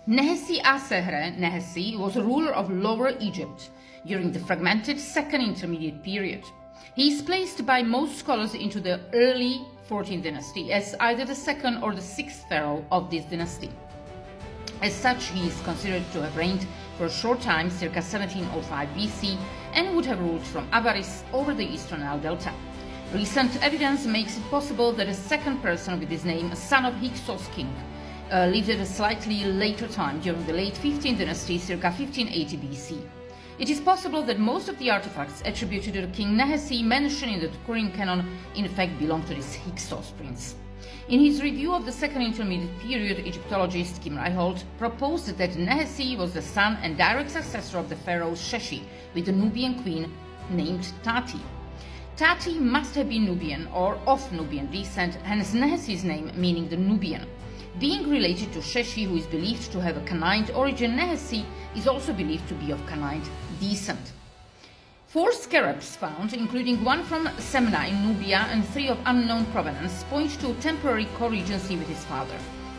Nehesie Asehre Nehesie was a ruler of Lower Egypt during the fragmented Second Intermediate period. He is placed by most scholars into the early 14th dynasty as either the second or the sixth pharaoh of this dynasty. As such, he is considered to have reigned for a short time, circa 1705 BC, and would have ruled from Avaris over the eastern Nile Delta. Recent evidence makes it possible that a second person with this name, a son of Hyksos king, lived at a slightly later time during the late 15th dynasty, circa 1580 BC. It is possible that most of the artifacts attributed to King Nehesie mentioned in the Turin canon in fact belong to this Hyksos prince. In his review of the Second Intermediate Period, Egyptologist Kim Reichhold proposed that Nehesie was the son and direct successor of the pharaoh Sheshi, with a Nubian queen named Tati. Tati must have been Nubian or of Nubian descent, hence Nehesie's name meaning the Nubian. Being related to Sheshi, who is believed to have a Canaanite origin, Nehesie is also believed to be of Canaanite descent. 4 scarabs found, including one from Semna in Nubia and 3 of unknown provenance, point to temporary co-regency with his father.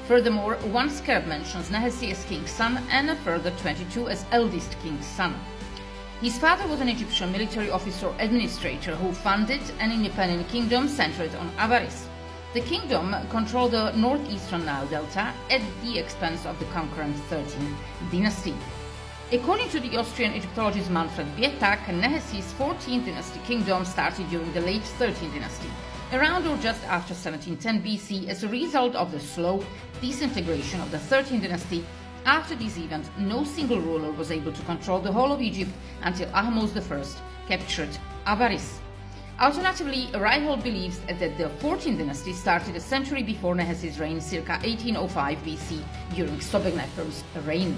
Furthermore, 1 scarab mentions Nehesie as king's son and a further 22 as eldest king's son. His father was an Egyptian military officer or administrator who founded an independent kingdom centered on Avaris. The kingdom controlled the northeastern Nile Delta at the expense of the concurrent 13th dynasty. According to the Austrian Egyptologist Manfred Bietak, Nehesie's 14th dynasty kingdom started during the late 13th dynasty, around or just after 1710 BC, as a result of the slow disintegration of the 13th dynasty. After this event, no single ruler was able to control the whole of Egypt until Ahmose I captured Avaris. Alternatively, Reichhold believes that the 14th dynasty started a century before Nehesie's reign, circa 1805 BC, during Sobeknefer's reign.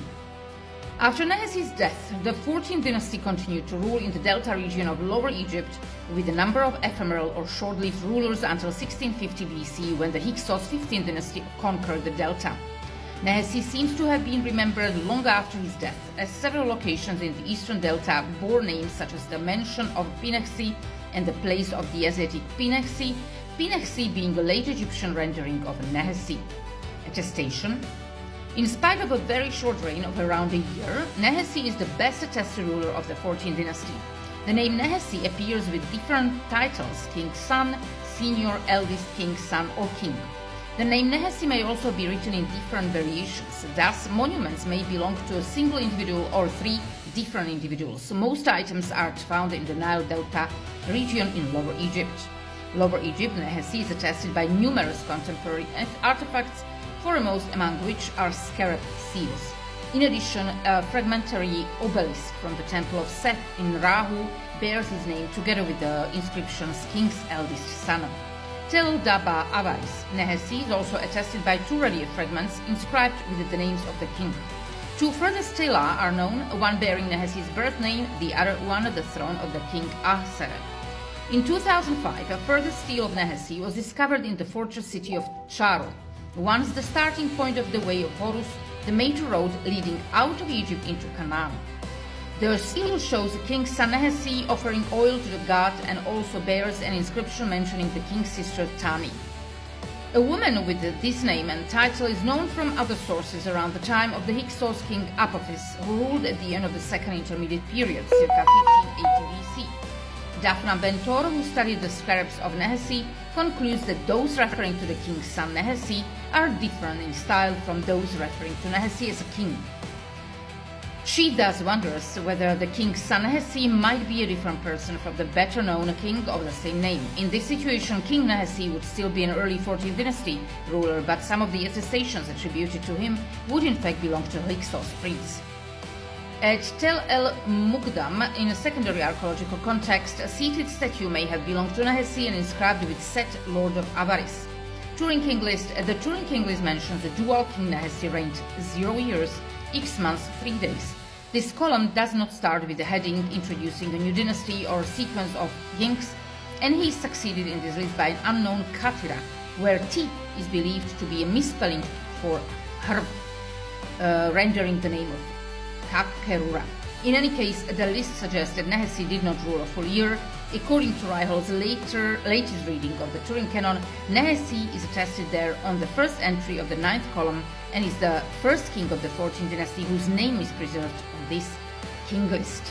After Nehesie's death, the 14th dynasty continued to rule in the delta region of Lower Egypt, with a number of ephemeral or short-lived rulers until 1650 BC, when the Hyksos 15th dynasty conquered the delta. Nehesie seems to have been remembered long after his death, as several locations in the eastern delta bore names such as the mansion of Pinexi and the place of the Asiatic Pinexi, Pinexi being a late Egyptian rendering of Nehesie. Attestation: in spite of a very short reign of around a year, Nehesie is the best attested ruler of the 14th dynasty. The name Nehesie appears with different titles: king's son, senior, eldest king's son, or king. The name Nehesie may also be written in different variations. Thus, monuments may belong to a single individual or 3 different individuals. Most items are found in the Nile Delta region in Lower Egypt. Lower Egypt, Nehesie is attested by numerous contemporary artifacts, foremost among which are scarab seals. In addition, a fragmentary obelisk from the temple of Seth in Rahu bears his name, together with the inscriptions King's Eldest Son. Tel Daba Avaris. Nehesie is also attested by 2 relief fragments inscribed with the names of the king. 2 further stela are known, one bearing Nehesie's birth name, the other one the throne of the king Ahsere. In 2005, a further stele of Nehesie was discovered in the fortress city of Charo, once the starting point of the Way of Horus, the major road leading out of Egypt into Canaan. The stele shows King son Nehesie offering oil to the god and also bears an inscription mentioning the king's sister Tani. A woman with this name and title is known from other sources around the time of the Hyksos king Apophis, who ruled at the end of the Second Intermediate Period, circa 1580 BC. Daphna Bentor, who studied the scarabs of Nehesie, concludes that those referring to the king's son Nehesie are different in style from those referring to Nehesie as a king. She thus wonders whether the king's son Nehesie might be a different person from the better-known king of the same name. In this situation, King Nehesie would still be an early 14th dynasty ruler, but some of the attestations attributed to him would in fact belong to Hyksos prince. At Tel El Mukdam, in a secondary archaeological context, a seated statue may have belonged to Nehesie and inscribed with Set, Lord of Avaris. The Turin King list mentions the dual King Nehesie reigned 0 years, X months, 3 days. This column does not start with the heading introducing a new dynasty or sequence of kings, and he is succeeded in this list by an unknown Katira, where T is believed to be a misspelling for Harv, rendering the name of Kakerura. In any case, the list suggests that Nehesie did not rule a full year, According to Ryhol's latest reading of the Turin Canon, Nehesi is attested there on the first entry of the 9th column and is the first king of the 14th dynasty whose name is preserved on this king list.